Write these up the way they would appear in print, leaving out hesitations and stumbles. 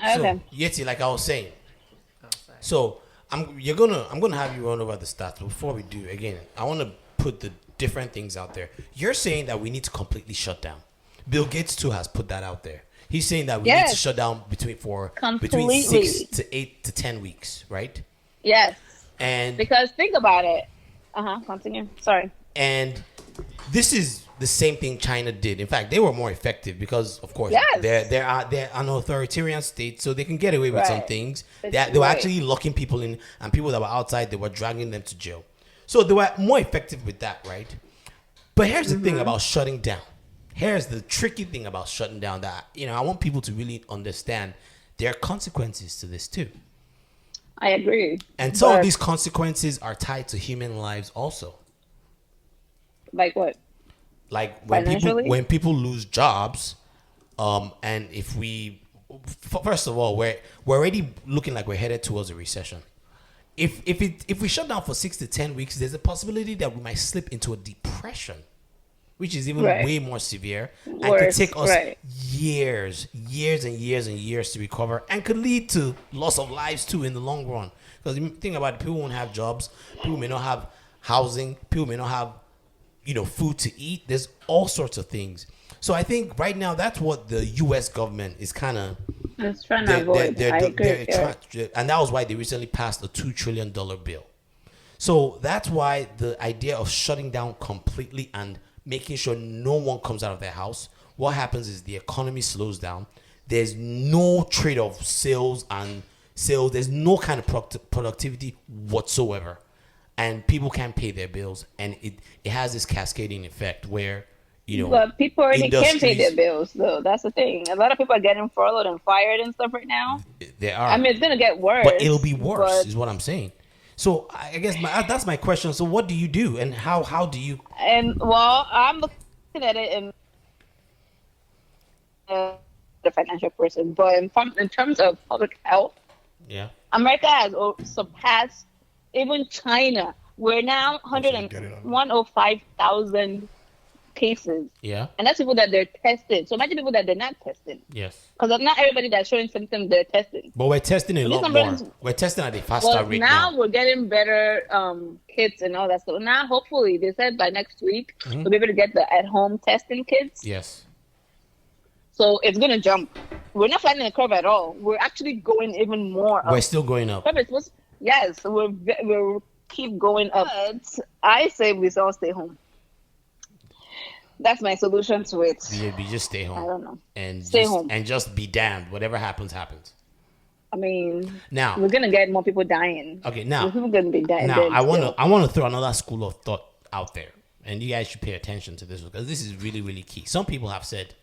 Okay. So Yeti, like I was saying, so I'm gonna have you run over the stats. But before we do, again, I want to put the different things out there. You're saying that we need to completely shut down. Bill Gates too has put that out there. He's saying that we need to Yes. shut down between Completely. 6 to 8 to 10 weeks, right? Yes. And Because think about it. Continue. Sorry. and this is the same thing China did. In fact, they were more effective because, of course, Yes. they're an authoritarian state, so they can get away with some Right. things. It's They were right. actually locking people in, and people that were outside, they were dragging them to jail. So they were more effective with that, right? But here's the thing about shutting down. Here's the tricky thing about shutting down that, I want people to really understand there are consequences to this too. I agree. And some of But these consequences are tied to human lives also. like what? Like Financially? when people lose jobs, and if we first of all we're already looking like we're headed towards a recession. If we shut down for 6 to 10 weeks, there's a possibility that we might slip into a depression, which is even Right. way more severe and could Worse. take us Right. years and years and years to recover, and could lead to loss of lives too in the long run. Because you think about it, people won't have jobs, people may not have housing, people may not have food to eat. There's all sorts of things. So I think right now that's what the U.S. government is kind of It's trying to avoid. I agree. Yeah. and that was why they recently passed a $2 trillion bill. So that's why the idea of shutting down completely and making sure no one comes out of their house, what happens is the economy slows down. There's no trade of sales and sales. There's no kind of productivity whatsoever. And people can't pay their bills. And it has this cascading effect where, But people already can pay their industries, bills, though. That's the thing. A lot of people are getting furloughed and fired and stuff right now. there are. I mean, it's gonna get worse. But it'll be worse, But is what I'm saying. So I guess that's my question. So what do you do, and how do you? well, I'm looking at it in the financial person, but in terms of public health, Yeah. America has surpassed even China. We're now Get it on. 105,000 cases, Yeah. and that's people that they're tested. So imagine people that they're not tested, Yes. because not everybody that's showing symptoms they're tested. But we're testing a These lot numbers- more. We're testing at a faster Well, rate now now. we're getting better kits and all that stuff. Now, hopefully, they said by next week we'll be able to get the at-home testing kits. Yes. So it's gonna jump. We're not flattening the curve at all. We're actually going even more up. We're still going up. Yes, we're keep going up. But I say we all stay home. That's my solution to it. We just stay home. I don't know. And Stay just, home. and just be damned. Whatever happens, happens. I mean, Now, we're gonna get more people dying. okay. Now, People gonna be dying. now dead I want still. to throw another school of thought out there, and you guys should pay attention to this because this is really really key. Some people have said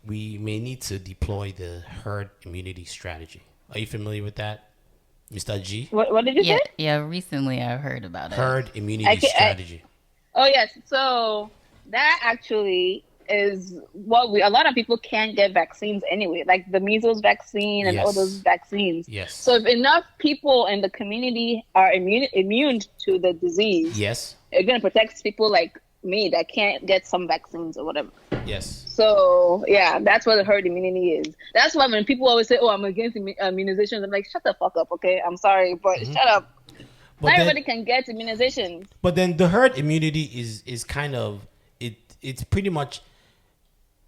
we may need to deploy the herd immunity strategy. Are you familiar with that, Mr. G? What did you Yeah, say? yeah. Recently, I've heard about it. Herd immunity strategy. Oh yes. So that actually is what a lot of people can't get vaccines anyway, like the measles vaccine and all Yes. those vaccines. Yes. So if enough people in the community are immune to the disease, Yes. it's gonna protect people like me that can't get some vaccines or whatever. Yes. So yeah, that's what the herd immunity is. That's why when people always say, "Oh, I'm against immunizations," I'm like, "Shut the fuck up, okay? I'm sorry, but shut up." But Not then- everybody can get immunizations. But then the herd immunity is kind of it's pretty much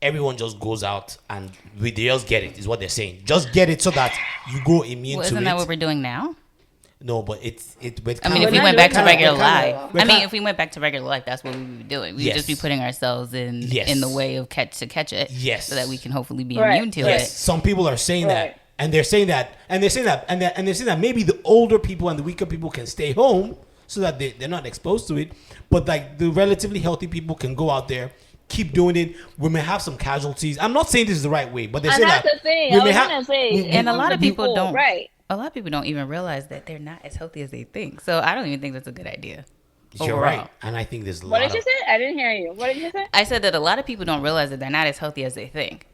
everyone just goes out and they just get it is what they're saying. Just get it so that you go immune Well, to isn't it. that what we're doing now? No, but it's I mean, if We're we not went back to doing regular that. life, We're I mean, kind- if we went back to regular life, that's what we would be doing. We'd Yes. just be putting ourselves in Yes. the way of catch it, Yes. so that we can hopefully be Right. immune to yes, it. some people are saying Right. that, and they're saying that, and they're saying that maybe the older people and the weaker people can stay home so that they're not exposed to it, but like the relatively healthy people can go out there, keep doing it. We may have some casualties. I'm not saying this is the right way, but they're And saying that's that the thing. we I may was have. gonna say, And a lot of people don't. right? A lot of people don't even realize that they're not as healthy as they think. So I don't even think that's a good idea. You're overall. right, and I think there's a What lot did you of. say? I didn't hear you. What did you say? I said that a lot of people don't realize that they're not as healthy as they think.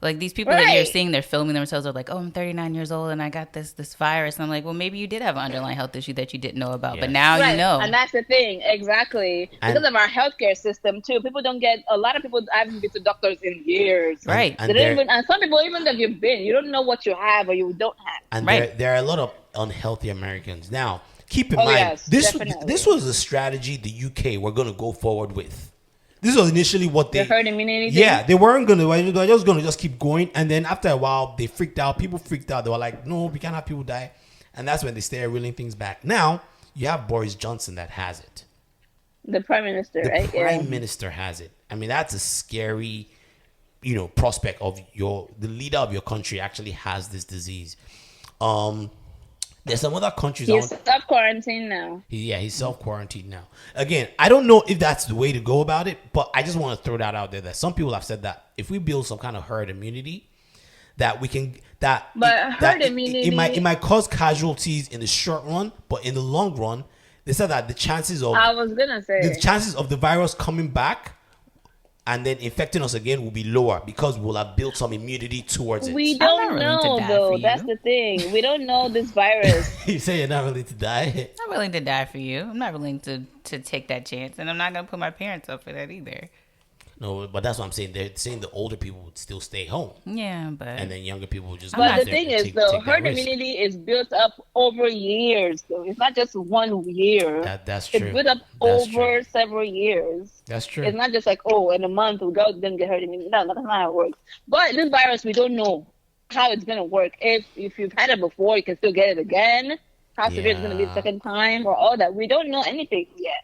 Like these people that you're Right. seeing, they're filming themselves. Are like, oh, I'm 39 years old and I got this virus. And I'm like, well, maybe you did have an underlying health issue that you didn't know about, but Yes. now you Right, know. and that's the thing, exactly. And- Because of our healthcare system too, people don't get. A lot of people haven't been to doctors in years. Right. And They don't there- even, and some people, even if you've been, you don't know what you have or you don't have. And Right. there are a lot of unhealthy Americans. Now, keep in Oh, mind, yes, this definitely. was a strategy the UK were going to go forward with. This was initially what The they herd immunity. Yeah, they weren't going to. They're just going to just keep going. And then after a while, they freaked out. People freaked out. They were like, no, we can't have people die. And that's when they started reeling things back. Now, you have Boris Johnson that has it. The prime minister, The right? prime minister has it. I mean, that's a scary, prospect of the leader of your country actually has this disease. There's some other countries. He's self quarantined now. He's self quarantined now. Again, I don't know if that's the way to go about it, but I just want to throw that out there. That some people have said that if we build some kind of herd immunity, that we can herd immunity, it might cause casualties in the short run, but in the long run, they said that the chances of I was gonna say the virus coming back and then infecting us again will be lower because we'll have built some immunity towards it. we I'm not don't willing to know die though. for That's you. the thing. We don't know this virus. You say you're not willing to die. I'm not willing to die for you. I'm not willing to take that chance. And I'm not going to put my parents up for that either. No, but that's what I'm saying. They're saying the older people would still stay home, Yeah, but and then younger people would just. go But out the there thing and is, though, take that herd risk. immunity is built up over years. Though it's not just 1 year. That's true. It's built up That's over true. several years. That's true. It's not just like, oh, in a month we go then get herd immunity. No, that's not how it works. But this virus, we don't know how it's gonna work. If you've had it before, you can still get it again. How severe it's gonna be the Yeah. second time, or all that. We don't know anything yet.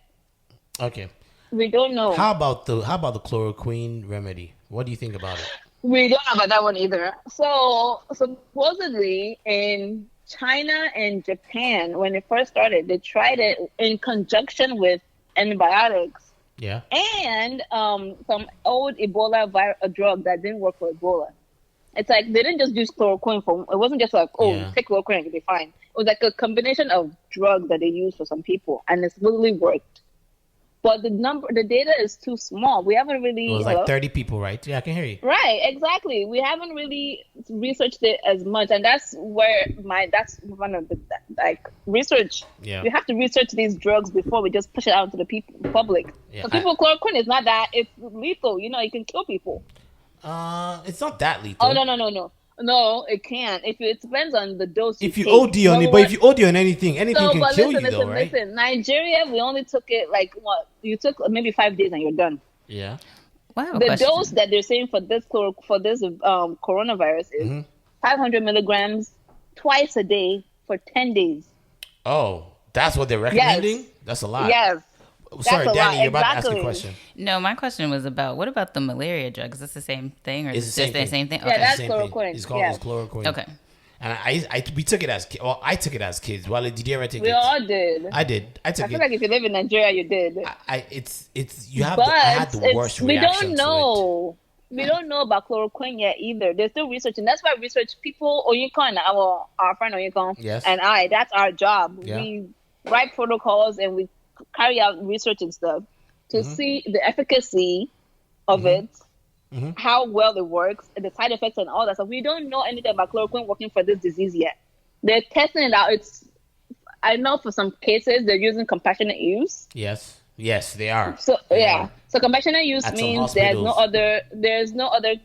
Okay. We don't know. How about the chloroquine remedy? What do you think about it? We don't know about that one either. So supposedly in China and Japan, when it first started, they tried it in conjunction with antibiotics Yeah. and some old Ebola drug that didn't work for Ebola. It's like they didn't just use chloroquine for. It wasn't just like, oh, Yeah. take chloroquine and you'll be fine. It was like a combination of drugs that they used for some people, and it's really worked. But the data is too small. We haven't really. It was Hello? like 30 people, right? Yeah, I can hear you. Right, exactly. We haven't really researched it as much, and that's that's one of the research. Yeah. We have to research these drugs before we just push it out to the public. Yeah, So chloroquine is not that. It's lethal. It can kill people. It's not that lethal. Oh no, it can't. It depends on the dose. If you take. OD on it, Number but if one- you OD on anything can kill you though, right? Listen. Nigeria, we only took it like what? You took maybe 5 days and you're done. Yeah. wow. The dose that they're saying for this coronavirus is 500 milligrams twice a day for 10 days. Oh, that's what they're recommending? That's a lot. Yes. Sorry, that's a Danny, lot. you're about to ask a Exactly. question. No, my question was about what about the malaria drug? Is this the same thing or It's is the it same the same thing. thing? Yeah, Okay. that's Same thing. chloroquine. It's called Yeah. chloroquine. Okay. And we took it as I took it as kids. Well, did you ever take We it? all did. I did. I I took feel it. like if you live in Nigeria, you did. It's you have But I had the worst we reaction don't to know. We don't know about chloroquine yet either. They're still researching. That's why research people, Oyinkan, our friend Oyinkan, Yes. and that's our job. Yeah. We write protocols and we carry out research and stuff to see the efficacy of it, how well it works, and the side effects and all that stuff. We don't know anything about chloroquine working for this disease yet. They're testing it out. I know for some cases they're using compassionate use. Yes, they are. So They yeah, are. so compassionate use At some means there's no hospitals. other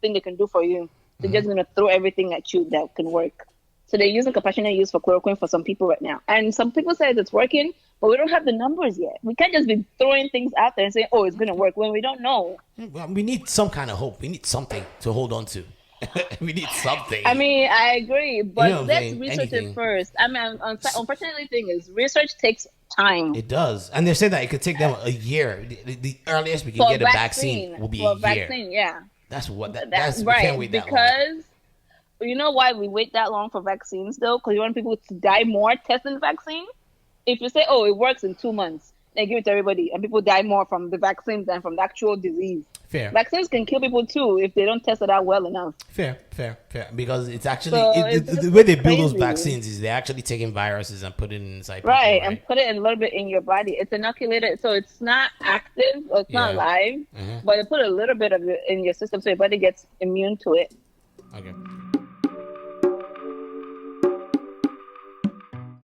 thing they can do for you. They're just gonna throw everything at you that can work. So they're using compassionate use for chloroquine for some people right now, and some people say it's working, but we don't have the numbers yet. We can't just be throwing things out there and saying, "Oh, it's gonna work," when we don't know. Well, we need some kind of hope. We need something to hold on to. We need something. I mean, I agree, but know what I'm let's saying? research Anything. it first. I mean, unfortunately, thing is, research takes time. It does, and they said that it could take them a year. The earliest we can For get a vaccine will be for a year. vaccine, yeah. That's what That's that's we right. can't wait that long. Because you know why we wait that long for vaccines, though? Because you want people to die more testing the vaccine. If you say, "Oh, it works in 2 months," and give it to everybody, and people die more from the vaccines than from the actual disease. Fair. Vaccines can kill people too if they don't test it out well enough. Fair. Because it's actually So the way they build those crazy. vaccines is they're actually taking viruses and put it inside people, Right, and put it in a little bit in your body. It's inoculated, so it's not active or it's not Yeah. live, but they put a little bit of it in your system so your body gets immune to it. Okay.